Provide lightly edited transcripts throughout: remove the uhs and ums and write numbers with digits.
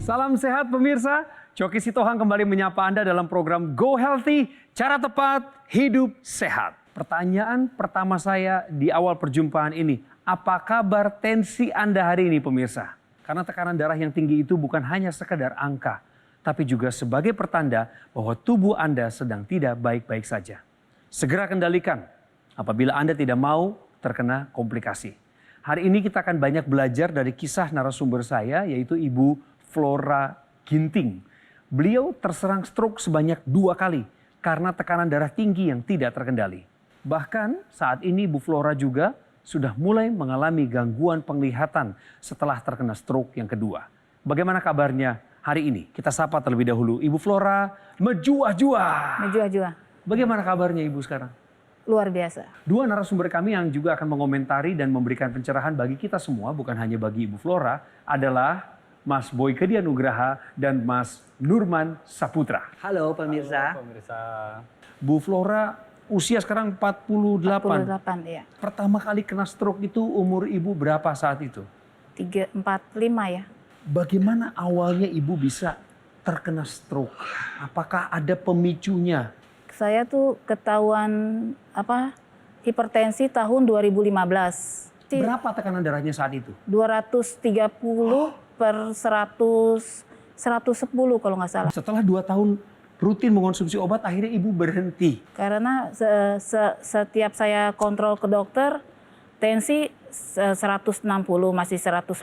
Salam sehat pemirsa, Coki Sitohang kembali menyapa Anda dalam program Go Healthy, cara tepat hidup sehat. Pertanyaan pertama saya di awal perjumpaan ini, apa kabar tensi Anda hari ini pemirsa? Karena tekanan darah yang tinggi itu bukan hanya sekedar angka, tapi juga sebagai pertanda bahwa tubuh Anda sedang tidak baik-baik saja. Segera kendalikan apabila Anda tidak mau terkena komplikasi. Hari ini kita akan banyak belajar dari kisah narasumber saya, yaitu Ibu Flora Ginting. Beliau terserang stroke sebanyak 2 kali karena tekanan darah tinggi yang tidak terkendali. Bahkan saat ini Bu Flora juga sudah mulai mengalami gangguan penglihatan setelah terkena stroke yang kedua. Bagaimana kabarnya hari ini? Kita sapa terlebih dahulu Ibu Flora Mejuah-juah. Mejuah-juah. Bagaimana kabarnya Ibu sekarang? Luar biasa. 2 narasumber kami yang juga akan mengomentari dan memberikan pencerahan bagi kita semua, bukan hanya bagi Ibu Flora, adalah Mas Boyke Dianugraha dan Mas Nurman Saputra. Halo pemirsa. Halo pemirsa. Bu Flora usia sekarang 48. 48 ya. Pertama kali kena stroke itu umur Ibu berapa saat itu? 3, 4, 5 ya. Bagaimana awalnya Ibu bisa terkena stroke? Apakah ada pemicunya? Saya tuh ketahuan hipertensi tahun 2015. Berapa tekanan darahnya saat itu? 230 per 110 kalau nggak salah. Setelah 2 tahun rutin mengonsumsi obat, akhirnya Ibu berhenti. Karena setiap saya kontrol ke dokter, tensi 160, masih 180,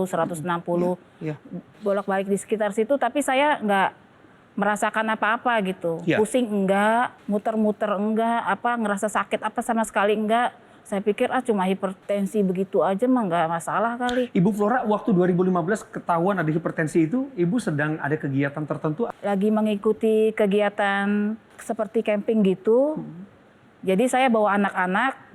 160. Ya. Bolak-balik di sekitar situ, tapi saya nggak merasakan apa-apa gitu. Ya. Pusing enggak, muter-muter enggak, ngerasa sakit apa sama sekali enggak. Saya pikir cuma hipertensi begitu aja mah nggak masalah kali. Ibu Flora waktu 2015 ketahuan ada hipertensi itu, Ibu sedang ada kegiatan tertentu? Lagi mengikuti kegiatan seperti camping gitu. Jadi saya bawa anak-anak,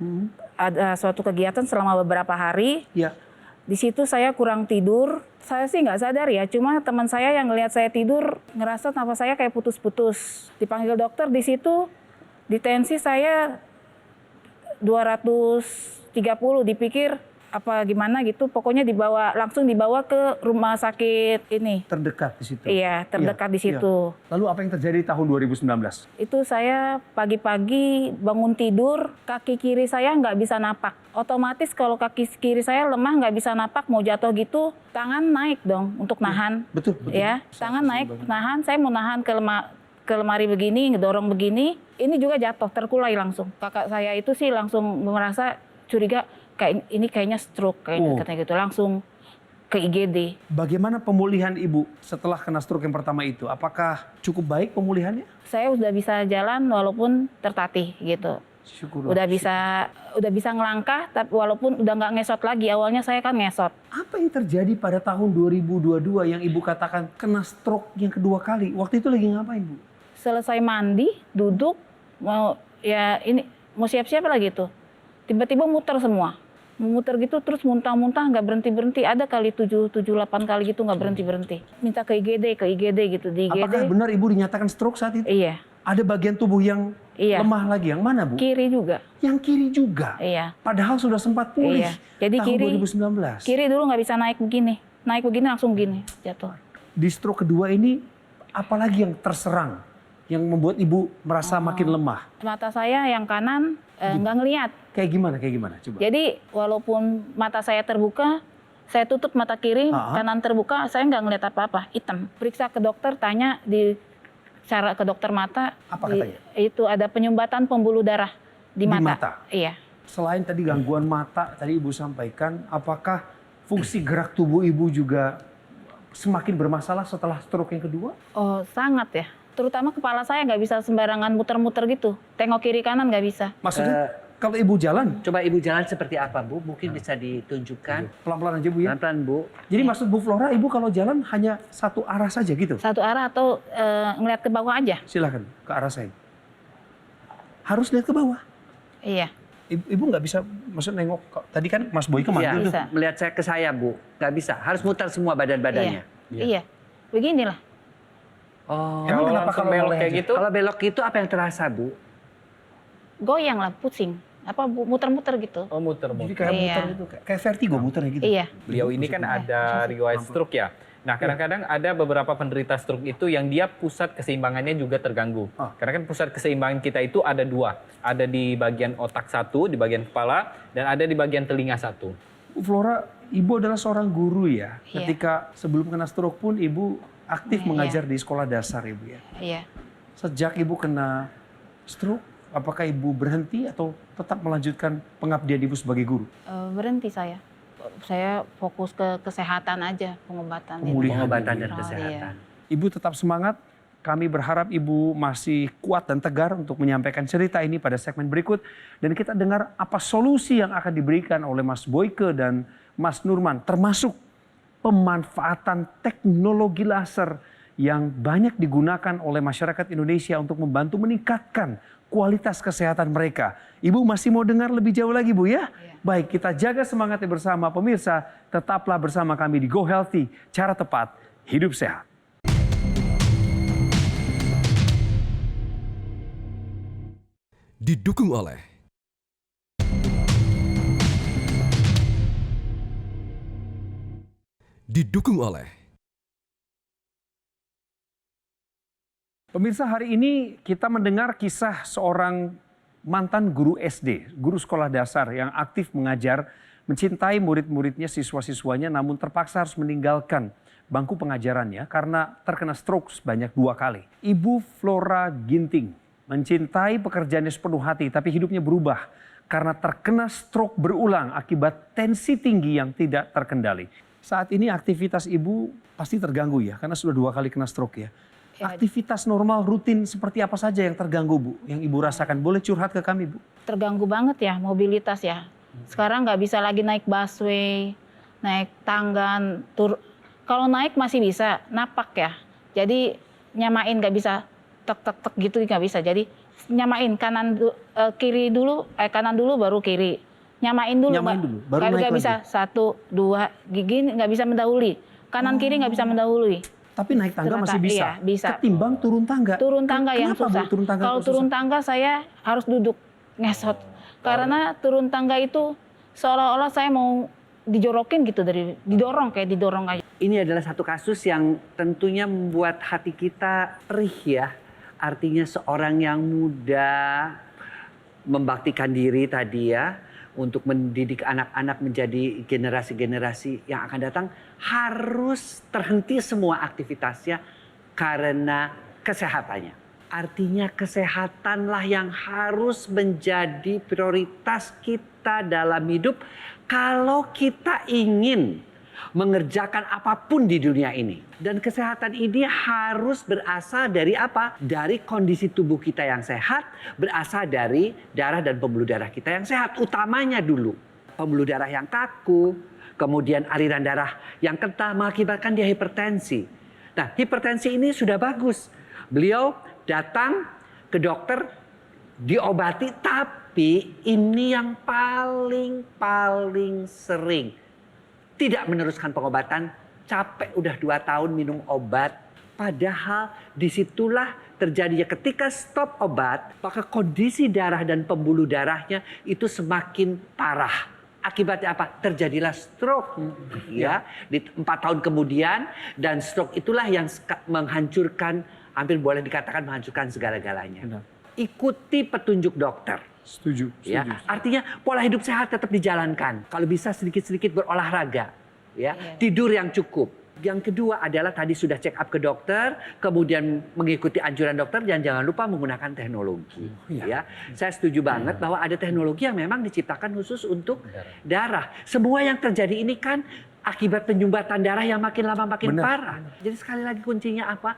ada suatu kegiatan selama beberapa hari. Ya. Di situ saya kurang tidur. Saya sih nggak sadar ya, cuma teman saya yang ngelihat saya tidur ngerasa nafas saya kayak putus-putus. Dipanggil dokter di situ, di tensi saya 230, dipikir apa gimana gitu, pokoknya langsung dibawa ke rumah sakit ini. Terdekat di situ? Iya, terdekat di situ. Lalu apa yang terjadi di tahun 2019? Itu saya pagi-pagi bangun tidur, kaki kiri saya nggak bisa napak. Otomatis kalau kaki kiri saya lemah, nggak bisa napak, mau jatuh gitu, tangan naik dong untuk nahan. Betul. Ya, tangan naik, nahan, saya mau nahan ke lemari begini, ngedorong begini, ini juga jatuh, terkulai langsung. Kakak saya itu sih langsung merasa curiga, kayaknya stroke, katanya gitu, langsung ke IGD. Bagaimana pemulihan Ibu setelah kena stroke yang pertama itu? Apakah cukup baik pemulihannya? Saya udah bisa jalan walaupun tertatih gitu. Syukur. Udah bisa ngelangkah, tapi walaupun udah nggak ngesot lagi. Awalnya saya kan ngesot. Apa yang terjadi pada tahun 2022 yang Ibu katakan kena stroke yang kedua kali? Waktu itu lagi ngapain, Bu? Selesai mandi, duduk, mau siap-siap lagi tuh. Tiba-tiba muter semua. Memuter gitu terus muntah-muntah nggak berhenti-berhenti. Ada kali 7-8 kali gitu nggak berhenti-berhenti. Minta ke IGD gitu. Di IGD. Apakah benar Ibu dinyatakan stroke saat itu? Iya. Ada bagian tubuh yang lemah lagi. Yang mana, Bu? Kiri juga. Yang kiri juga? Iya. Padahal sudah sempat pulih. Iya. Jadi tahun kiri 2019. Kiri dulu nggak bisa naik begini. Naik begini langsung gini, jatuh. Di stroke kedua ini, apalagi yang terserang? Yang membuat Ibu merasa makin lemah? Mata saya yang kanan nggak ngelihat. Kayak gimana? Coba. Jadi walaupun mata saya terbuka, saya tutup mata kiri, kanan terbuka, saya nggak ngelihat apa-apa, hitam. Periksa ke dokter, tanya cara ke dokter mata. Apa katanya? Itu ada penyumbatan pembuluh darah di mata. Iya. Selain tadi gangguan mata, tadi Ibu sampaikan, apakah fungsi gerak tubuh Ibu juga semakin bermasalah setelah stroke yang kedua? Oh, sangat ya. Terutama kepala saya nggak bisa sembarangan muter-muter gitu. Tengok kiri kanan nggak bisa. Maksudnya kalau Ibu jalan? Coba Ibu jalan seperti apa, Bu? Mungkin bisa ditunjukkan. Pelan-pelan aja, Bu ya. Pelan-pelan, Bu. Jadi maksud Bu Flora, Ibu kalau jalan hanya satu arah saja gitu? Satu arah atau ngeliat ke bawah aja? Silakan ke arah saya. Harus lihat ke bawah. Iya. Ibu nggak bisa, maksud nengok. Tadi kan Mas Boyke manggil tuh. Bisa. Melihat saya ke saya, Bu. Nggak bisa. Harus muter semua badan-badannya. Iya. Beginilah. Oh. Emang kenapa langsung kalau belok oleh kayak aja? gitu? Kalau belok itu apa yang terasa, Bu? Goyang lah, pusing. muter-muter gitu. Oh, Jadi muter-muter. kayak Iya. muter itu, kayak vertigo muternya gitu. Iya. Beliau ini kan ada riwayat stroke ya. Nah, kadang-kadang ada beberapa penderita stroke itu yang dia pusat keseimbangannya juga terganggu. Ah. Karena kan pusat keseimbangan kita itu ada dua. Ada di bagian otak satu, di bagian kepala, dan ada di bagian telinga satu. Bu Flora, Ibu adalah seorang guru ya. Iya. Ketika sebelum kena stroke pun Ibu aktif Iya. mengajar di sekolah dasar Ibu ya. Iya. Sejak Ibu kena stroke, apakah Ibu berhenti atau tetap melanjutkan pengabdian Ibu sebagai guru? Berhenti saya. Saya fokus ke kesehatan aja, pengobatan. Pemulihan. Pengobatan dan Oh, kesehatan. Ibu tetap semangat. Kami berharap Ibu masih kuat dan tegar untuk menyampaikan cerita ini pada segmen berikut. Dan kita dengar apa solusi yang akan diberikan oleh Mas Boyke dan Mas Nurman. Termasuk pemanfaatan teknologi laser yang banyak digunakan oleh masyarakat Indonesia untuk membantu meningkatkan kualitas kesehatan mereka. Ibu masih mau dengar lebih jauh lagi, Bu ya? Baik, kita jaga semangatnya bersama pemirsa. Tetaplah bersama kami di Go Healthy, cara tepat, hidup sehat. Didukung oleh Pemirsa, hari ini kita mendengar kisah seorang mantan guru SD, guru sekolah dasar yang aktif mengajar, mencintai murid-muridnya, siswa-siswanya, namun terpaksa harus meninggalkan bangku pengajarannya karena terkena stroke sebanyak 2 kali. Ibu Flora Ginting mencintai pekerjaannya sepenuh hati, tapi hidupnya berubah karena terkena stroke berulang akibat tensi tinggi yang tidak terkendali. Saat ini aktivitas ibu pasti terganggu ya, karena sudah 2 kali kena stroke ya. Ya. Aktivitas normal rutin seperti apa saja yang terganggu, Bu? Yang ibu rasakan? Boleh curhat ke kami, Bu? Terganggu banget ya mobilitas ya. Sekarang nggak bisa lagi naik busway, naik tangga, kalau naik masih bisa, napak ya. Jadi nyamain nggak bisa tek gitu nggak bisa. Jadi nyamain kiri dulu, kanan dulu baru kiri. Nyamain dulu, Nyamain dulu, baru naik nggak bisa lagi. 1, 2, gigi nggak bisa mendahului. Kanan kiri nggak bisa mendahului. Tapi naik tangga Ternyata, masih bisa? iya, bisa. Ketimbang turun tangga? Turun tangga yang Kenapa, susah. Bu, turun tangga Kalau kok turun susah? tangga saya harus duduk ngesot. Karena turun tangga itu seolah-olah saya mau dijorokin gitu, didorong aja. Ini adalah satu kasus yang tentunya membuat hati kita perih ya. Artinya seorang yang muda membaktikan diri tadi ya, untuk mendidik anak-anak menjadi generasi-generasi yang akan datang, harus terhenti semua aktivitasnya karena kesehatannya. Artinya kesehatanlah yang harus menjadi prioritas kita dalam hidup kalau kita ingin mengerjakan apapun di dunia ini. Dan kesehatan ini harus berasal dari apa? Dari kondisi tubuh kita yang sehat, berasal dari darah dan pembuluh darah kita yang sehat. Utamanya dulu pembuluh darah yang kaku, kemudian aliran darah yang kental mengakibatkan dia hipertensi. Nah, hipertensi ini sudah bagus. Beliau datang ke dokter, diobati, tapi ini yang paling sering tidak meneruskan pengobatan, capek udah 2 tahun minum obat. Padahal disitulah terjadinya ketika stop obat, maka kondisi darah dan pembuluh darahnya itu semakin parah. Akibatnya apa? Terjadilah stroke. Ya, di 4 tahun kemudian, dan stroke itulah yang menghancurkan, hampir boleh dikatakan menghancurkan segala-galanya. Benar. Ikuti petunjuk dokter. Setuju. Ya, artinya pola hidup sehat tetap dijalankan. Kalau bisa sedikit-sedikit berolahraga, ya, tidur yang cukup. Yang kedua adalah tadi sudah check up ke dokter, kemudian mengikuti anjuran dokter dan jangan lupa menggunakan teknologi. Ya, saya setuju banget bahwa ada teknologi yang memang diciptakan khusus untuk darah. Semua yang terjadi ini kan akibat penyumbatan darah yang makin lama makin parah. Jadi sekali lagi kuncinya apa?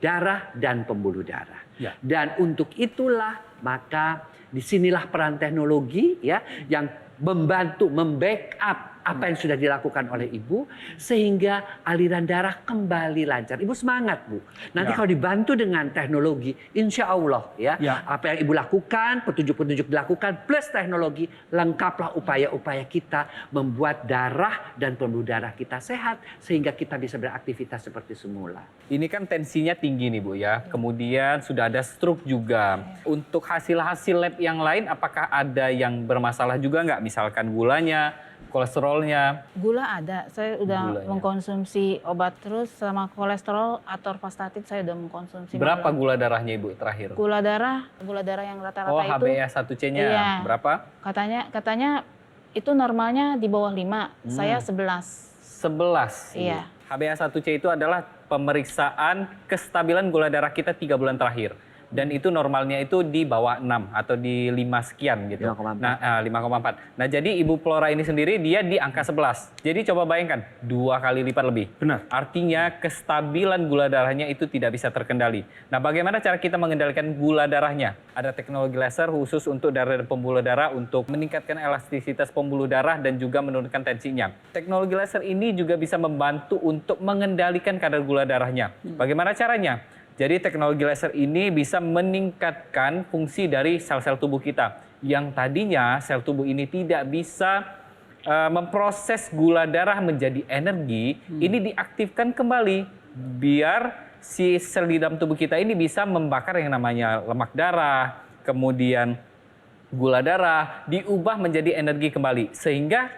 Darah dan pembuluh darah. Ya. Dan untuk itulah maka disinilah peran teknologi ya yang membantu membackup apa yang sudah dilakukan oleh Ibu sehingga aliran darah kembali lancar. Ibu semangat, Bu. Nanti kalau dibantu dengan teknologi, insya Allah ya, apa yang Ibu lakukan, petunjuk-petunjuk dilakukan plus teknologi, lengkaplah upaya-upaya kita membuat darah dan pembuluh darah kita sehat sehingga kita bisa beraktivitas seperti semula. Ini kan tensinya tinggi nih Bu ya. Kemudian sudah ada stroke juga. Untuk hasil-hasil lab yang lain apakah ada yang bermasalah juga nggak? Misalkan gulanya, kolesterolnya? Gula ada, saya udah Gulanya. mengkonsumsi obat terus sama kolesterol atorvastatin saya udah mengkonsumsi. Berapa malam. gula darahnya Ibu terakhir? Gula darah yang rata-rata Oh, itu HbA1c-nya Iya. berapa? katanya itu normalnya di bawah 5, saya 11. 11. Iya. HbA1c itu adalah pemeriksaan kestabilan gula darah kita 3 bulan terakhir. Dan itu normalnya itu di bawah 6 atau di 5 sekian gitu. 5,4. Nah, 5,4. Nah, jadi Ibu Flora ini sendiri dia di angka 11. Jadi coba bayangkan, 2 kali lipat lebih. Benar. Artinya kestabilan gula darahnya itu tidak bisa terkendali. Nah, bagaimana cara kita mengendalikan gula darahnya? Ada teknologi laser khusus untuk darah dan pembuluh darah untuk meningkatkan elastisitas pembuluh darah dan juga menurunkan tensinya. Teknologi laser ini juga bisa membantu untuk mengendalikan kadar gula darahnya. Bagaimana caranya? Jadi teknologi laser ini bisa meningkatkan fungsi dari sel-sel tubuh kita. Yang tadinya sel tubuh ini tidak bisa memproses gula darah menjadi energi, ini diaktifkan kembali biar si sel di dalam tubuh kita ini bisa membakar yang namanya lemak darah, kemudian gula darah, diubah menjadi energi kembali. Sehingga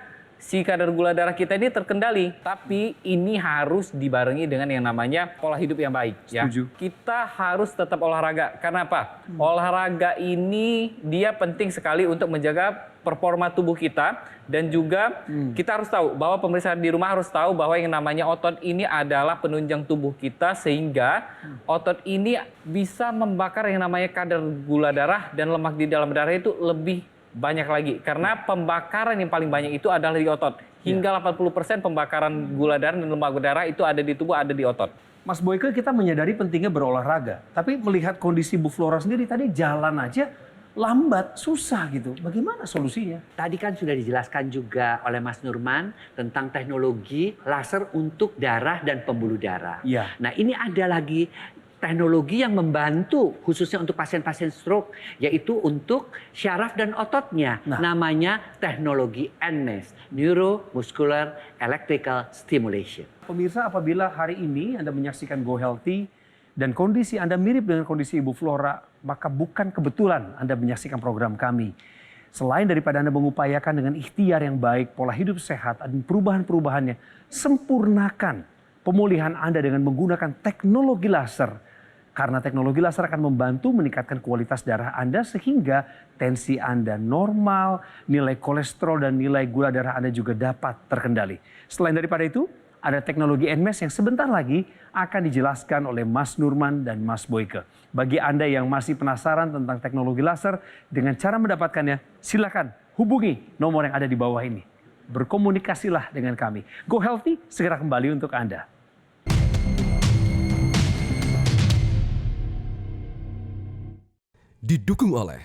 si kadar gula darah kita ini terkendali, tapi ini harus dibarengi dengan yang namanya pola hidup yang baik. Ya. Setuju. Kita harus tetap olahraga. Karena apa? Olahraga ini dia penting sekali untuk menjaga performa tubuh kita dan juga kita harus tahu bahwa pemirsa di rumah harus tahu bahwa yang namanya otot ini adalah penunjang tubuh kita sehingga otot ini bisa membakar yang namanya kadar gula darah dan lemak di dalam darah itu lebih banyak lagi karena pembakaran yang paling banyak itu adalah di otot. Hingga 80% pembakaran gula darah dan lemak darah itu ada di tubuh, ada di otot. Mas Boyke, kita menyadari pentingnya berolahraga. Tapi melihat kondisi Bu Flora sendiri tadi jalan aja lambat, susah gitu. Bagaimana solusinya? Tadi kan sudah dijelaskan juga oleh Mas Nurman tentang teknologi laser untuk darah dan pembuluh darah. Iya. Nah, ini ada lagi teknologi yang membantu khususnya untuk pasien-pasien stroke, yaitu untuk syaraf dan ototnya. Namanya teknologi NMES, Neuromuscular Electrical Stimulation. Pemirsa, apabila hari ini Anda menyaksikan Go Healthy dan kondisi Anda mirip dengan kondisi Ibu Flora, maka bukan kebetulan Anda menyaksikan program kami. Selain daripada Anda mengupayakan dengan ikhtiar yang baik, pola hidup sehat, dan perubahan-perubahannya, sempurnakan pemulihan Anda dengan menggunakan teknologi laser. Karena teknologi laser akan membantu meningkatkan kualitas darah Anda sehingga tensi Anda normal, nilai kolesterol dan nilai gula darah Anda juga dapat terkendali. Selain daripada itu, ada teknologi NMES yang sebentar lagi akan dijelaskan oleh Mas Nurman dan Mas Boyke. Bagi Anda yang masih penasaran tentang teknologi laser, dengan cara mendapatkannya, silakan hubungi nomor yang ada di bawah ini. Berkomunikasilah dengan kami. Go Healthy segera kembali untuk Anda. Didukung oleh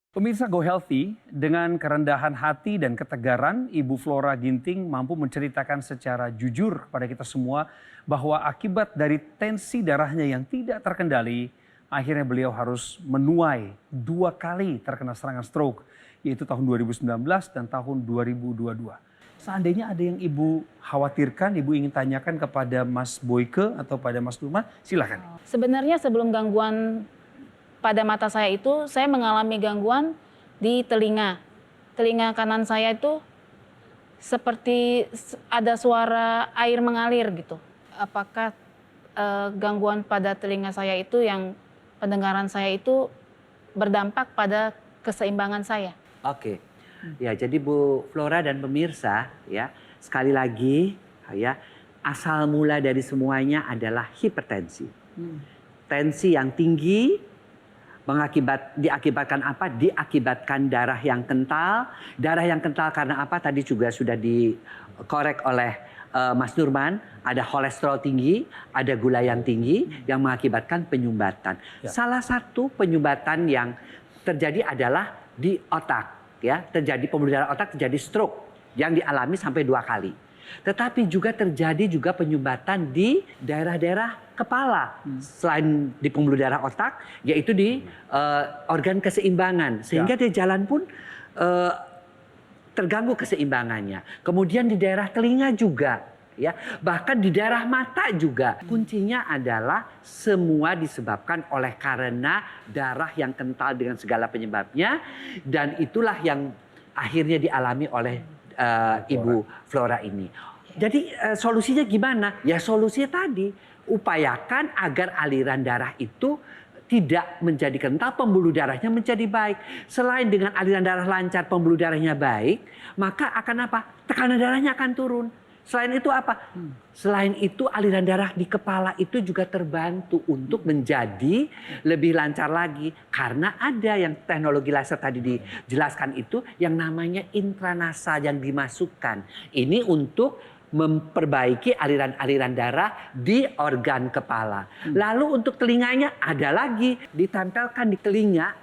Pemirsa Go Healthy, dengan kerendahan hati dan ketegaran, Ibu Flora Ginting mampu menceritakan secara jujur kepada kita semua bahwa akibat dari tensi darahnya yang tidak terkendali, akhirnya beliau harus menuai 2 kali terkena serangan stroke, yaitu tahun 2019 dan tahun 2022. Seandainya ada yang Ibu khawatirkan, Ibu ingin tanyakan kepada Mas Boyke atau pada Mas Nurman, silakan. Sebenarnya sebelum gangguan pada mata saya itu, saya mengalami gangguan di telinga. Telinga kanan saya itu seperti ada suara air mengalir gitu. Apakah gangguan pada telinga saya itu yang pendengaran saya itu berdampak pada keseimbangan saya? Oke. Ya, jadi Bu Flora dan pemirsa ya, sekali lagi ya, asal mula dari semuanya adalah hipertensi. Tensi yang tinggi diakibatkan apa? Diakibatkan darah yang kental. Darah yang kental karena apa? Tadi juga sudah dikorek oleh Mas Nurman, ada kolesterol tinggi, ada gula yang tinggi yang mengakibatkan penyumbatan. Salah satu penyumbatan yang terjadi adalah di otak, ya, terjadi pembuluh darah otak, terjadi stroke yang dialami sampai 2 kali. Tetapi juga terjadi juga penyumbatan di daerah-daerah kepala selain di pembuluh darah otak, yaitu di organ keseimbangan, sehingga dia jalan pun terganggu keseimbangannya. Kemudian di daerah telinga juga, ya, bahkan di daerah mata juga. Kuncinya adalah semua disebabkan oleh karena darah yang kental dengan segala penyebabnya, dan itulah yang akhirnya dialami oleh Ibu Flora ini. Jadi solusinya gimana? Ya solusinya tadi, upayakan agar aliran darah itu tidak menjadi kental, pembuluh darahnya menjadi baik. Selain dengan aliran darah lancar, pembuluh darahnya baik, maka akan apa? Tekanan darahnya akan turun. Selain itu apa? Selain itu aliran darah di kepala itu juga terbantu untuk menjadi lebih lancar lagi. Karena ada yang teknologi laser tadi dijelaskan itu yang namanya intranasal yang dimasukkan. Ini untuk memperbaiki aliran-aliran darah di organ kepala. Lalu untuk telinganya ada lagi ditempelkan di telinga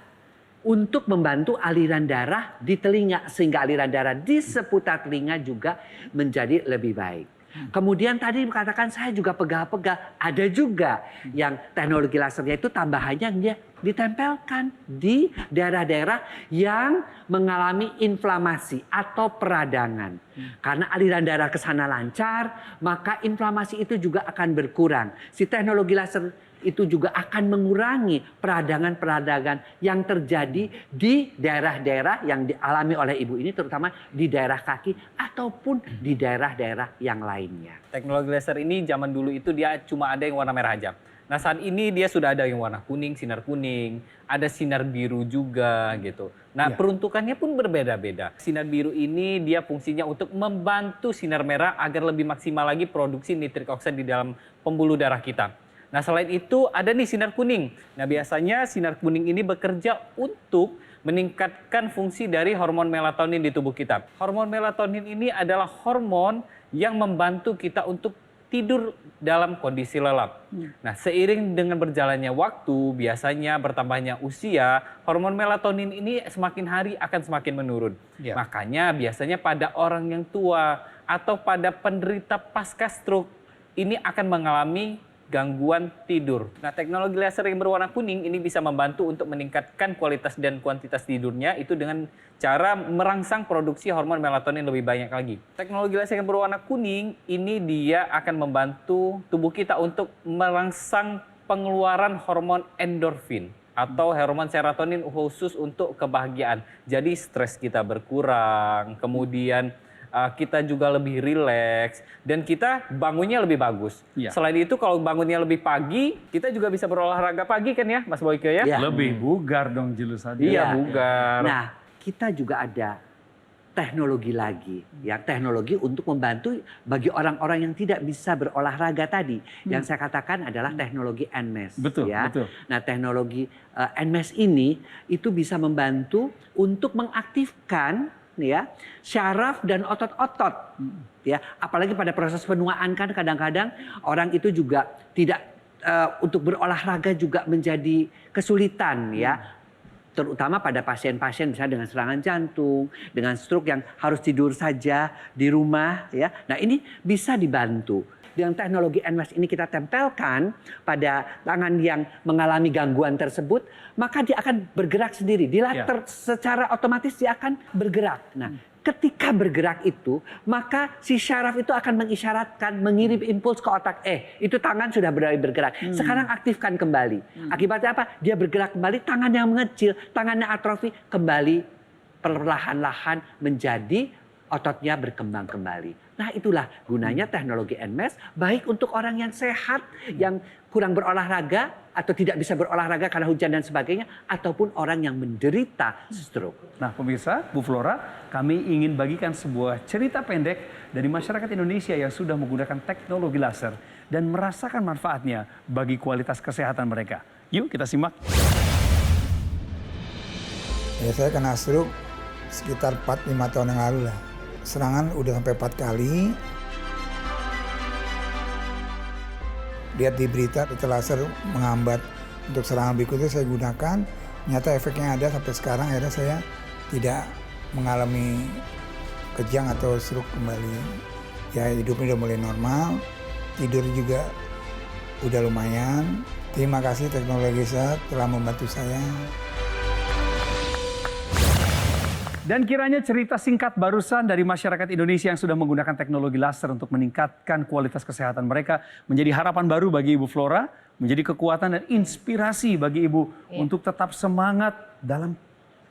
untuk membantu aliran darah di telinga sehingga aliran darah di seputar telinga juga menjadi lebih baik. Kemudian tadi katakan saya juga pegal-pegal, ada juga yang teknologi lasernya itu tambahannya dia ditempelkan di daerah-daerah yang mengalami inflamasi atau peradangan. Karena aliran darah ke sana lancar, maka inflamasi itu juga akan berkurang. Si teknologi laser itu juga akan mengurangi peradangan-peradangan yang terjadi di daerah-daerah yang dialami oleh ibu ini, terutama di daerah kaki ataupun di daerah-daerah yang lainnya. Teknologi laser ini zaman dulu itu dia cuma ada yang warna merah aja. Nah saat ini dia sudah ada yang warna kuning, sinar kuning, ada sinar biru juga gitu. Nah peruntukannya pun berbeda-beda. Sinar biru ini dia fungsinya untuk membantu sinar merah agar lebih maksimal lagi produksi nitrik oksid di dalam pembuluh darah kita. Nah selain itu ada nih sinar kuning. Nah biasanya sinar kuning ini bekerja untuk meningkatkan fungsi dari hormon melatonin di tubuh kita. Hormon melatonin ini adalah hormon yang membantu kita untuk tidur dalam kondisi lelap. Nah seiring dengan berjalannya waktu, biasanya bertambahnya usia, hormon melatonin ini semakin hari akan semakin menurun. Makanya biasanya pada orang yang tua atau pada penderita pasca stroke ini akan mengalami gangguan tidur. Nah, teknologi laser yang berwarna kuning ini bisa membantu untuk meningkatkan kualitas dan kuantitas tidurnya itu dengan cara merangsang produksi hormon melatonin lebih banyak lagi. Teknologi laser yang berwarna kuning ini dia akan membantu tubuh kita untuk merangsang pengeluaran hormon endorfin atau hormon serotonin khusus untuk kebahagiaan. Jadi stres kita berkurang, kemudian kita juga lebih rileks dan kita bangunnya lebih bagus. Selain itu kalau bangunnya lebih pagi, kita juga bisa berolahraga pagi kan ya Mas Boyke ya? Lebih bugar dong Jilusan. Iya bugar. Nah kita juga ada teknologi lagi, ya teknologi untuk membantu bagi orang-orang yang tidak bisa berolahraga tadi. Yang saya katakan adalah teknologi NMES. Betul, ya. betul. Nah teknologi NMES ini itu bisa membantu untuk mengaktifkan ya syaraf dan otot-otot ya, apalagi pada proses penuaan kan kadang-kadang orang itu juga tidak untuk berolahraga juga menjadi kesulitan ya, terutama pada pasien-pasien misalnya dengan serangan jantung, dengan stroke yang harus tidur saja di rumah ya. Nah ini bisa dibantu. Dengan teknologi NMES ini kita tempelkan pada tangan yang mengalami gangguan tersebut, maka dia akan bergerak sendiri. Secara otomatis dia akan bergerak. Nah, ketika bergerak itu, maka si syaraf itu akan mengisyaratkan, mengirim impuls ke otak. Itu tangan sudah bergerak. Sekarang aktifkan kembali. Akibatnya apa? Dia bergerak kembali, tangan yang mengecil, tangannya atrofi, kembali perlahan-lahan menjadi ototnya berkembang kembali. Nah itulah gunanya teknologi NMES, baik untuk orang yang sehat, yang kurang berolahraga atau tidak bisa berolahraga karena hujan dan sebagainya, ataupun orang yang menderita stroke. Nah pemirsa, Bu Flora, kami ingin bagikan sebuah cerita pendek dari masyarakat Indonesia yang sudah menggunakan teknologi laser dan merasakan manfaatnya bagi kualitas kesehatan mereka. Yuk kita simak. Ya, saya kena stroke sekitar 4-5 tahun yang lalu lah. Serangan udah sampai 4 kali. lihat di berita dokter laser menghambat untuk serangan berikutnya saya gunakan. Nyata efeknya ada sampai sekarang, akhirnya saya tidak mengalami kejang atau stroke kembali. Ya hidupnya udah mulai normal, tidur juga udah lumayan. Terima kasih teknologi sehat telah membantu saya. Dan kiranya cerita singkat barusan dari masyarakat Indonesia yang sudah menggunakan teknologi laser untuk meningkatkan kualitas kesehatan mereka menjadi harapan baru bagi Ibu Flora, menjadi kekuatan dan inspirasi bagi Ibu untuk tetap semangat dalam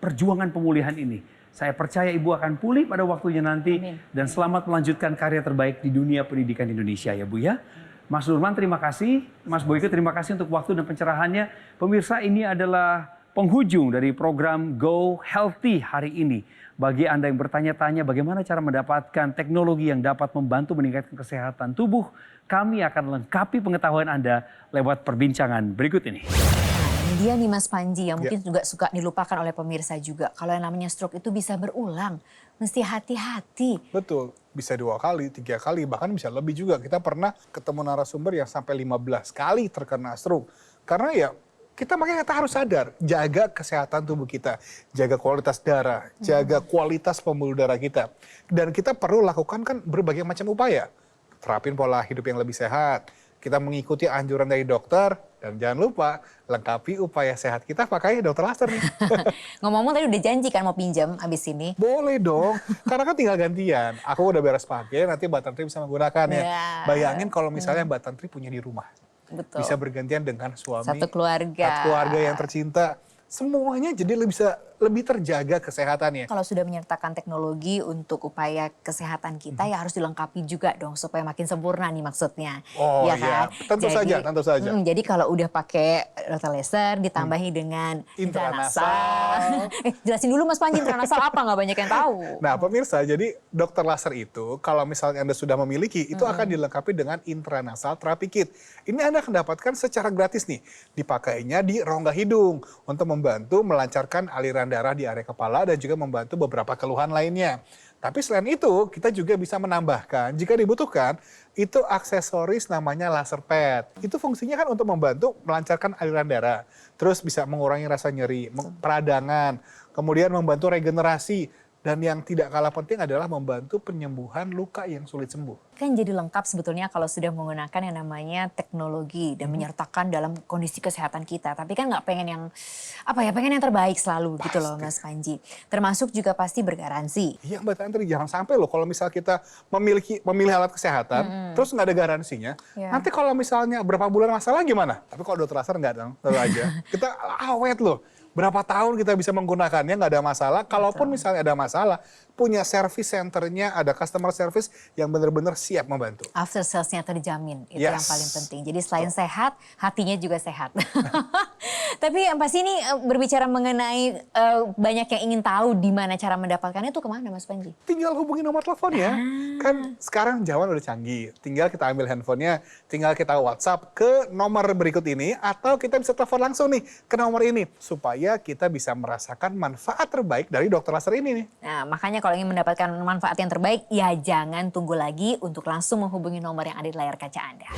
perjuangan pemulihan ini. Saya percaya Ibu akan pulih pada waktunya nanti. Amin. Dan selamat melanjutkan karya terbaik di dunia pendidikan Indonesia ya Bu ya. Mas Nurman terima kasih, Mas Boyke terima kasih untuk waktu dan pencerahannya. Pemirsa, ini adalah penghujung dari program Go Healthy hari ini. Bagi Anda yang bertanya-tanya bagaimana cara mendapatkan teknologi yang dapat membantu meningkatkan kesehatan tubuh, kami akan lengkapi pengetahuan Anda lewat perbincangan berikut ini. Ini dia nih Mas Panji yang mungkin juga suka dilupakan oleh pemirsa juga. Kalau yang namanya stroke itu bisa berulang, mesti hati-hati. Betul, bisa 2 kali, 3 kali, bahkan bisa lebih juga. Kita pernah ketemu narasumber yang sampai 15 kali terkena stroke. Karena ya makanya kita harus sadar, jaga kesehatan tubuh kita, jaga kualitas darah, jaga kualitas pembuluh darah kita. Dan kita perlu lakukan kan berbagai macam upaya. Terapin pola hidup yang lebih sehat, kita mengikuti anjuran dari dokter, dan jangan lupa lengkapi upaya sehat kita pakai dokter laser nih. Ngomong-ngomong tadi udah janji kan mau pinjam abis ini. Boleh dong, karena kan tinggal gantian. Aku udah beres pakai, nanti Mbak Tantri bisa menggunakannya. Ya. Bayangin kalau misalnya Mbak Tantri punya di rumah. Betul. Bisa bergantian dengan suami. Satu keluarga. Satu keluarga yang tercinta. Semuanya jadi bisa lebih terjaga kesehatannya. Kalau sudah menyertakan teknologi untuk upaya kesehatan kita ya harus dilengkapi juga dong supaya makin sempurna nih maksudnya. Oh ya iya, kan? tentu saja. Jadi kalau udah pakai dokter laser ditambahi dengan intranasal. Jelasin dulu Mas Panji intranasal apa, nggak banyak yang tahu. Nah pemirsa, jadi dokter laser itu kalau misalnya Anda sudah memiliki, itu akan dilengkapi dengan intranasal therapy kit. Ini Anda akan dapatkan secara gratis nih. Dipakainya di rongga hidung untuk membantu melancarkan aliran darah di area kepala dan juga membantu beberapa keluhan lainnya. Tapi selain itu, kita juga bisa menambahkan, jika dibutuhkan, itu aksesoris namanya laser pad. Itu fungsinya kan untuk membantu melancarkan aliran darah. Terus bisa mengurangi rasa nyeri, peradangan, kemudian membantu regenerasi. Dan yang tidak kalah penting adalah membantu penyembuhan luka yang sulit sembuh. Kan jadi lengkap sebetulnya kalau sudah menggunakan yang namanya teknologi dan menyertakan dalam kondisi kesehatan kita. Tapi kan nggak pengen yang pengen yang terbaik selalu gitu loh Mas Panji. Termasuk juga pasti bergaransi. Iya Mbak Tantri, jangan sampai loh kalau misal kita memilih alat kesehatan, terus nggak ada garansinya. Nanti kalau misalnya berapa bulan masalah gimana? Tapi kalau dokter laser nggak dong, tentu aja. Kita awet loh. Berapa tahun kita bisa menggunakannya, nggak ada masalah. Kalaupun misalnya ada masalah, punya service centernya, ada customer service yang benar-benar siap membantu. After sales-nya terjamin, itu yang paling penting. Jadi selain sehat, hatinya juga sehat. Tapi yang pasti ini berbicara mengenai banyak yang ingin tahu di mana cara mendapatkannya itu kemana Mas Panji? Tinggal hubungi nomor teleponnya. Kan sekarang zaman udah canggih. Tinggal kita ambil handphonenya, tinggal kita WhatsApp ke nomor berikut ini, atau kita bisa telepon langsung nih ke nomor ini. Supaya kita bisa merasakan manfaat terbaik dari dokter laser ini nih. Nah, makanya kalau ingin mendapatkan manfaat yang terbaik, ya jangan tunggu lagi untuk langsung menghubungi nomor yang ada di layar kaca Anda.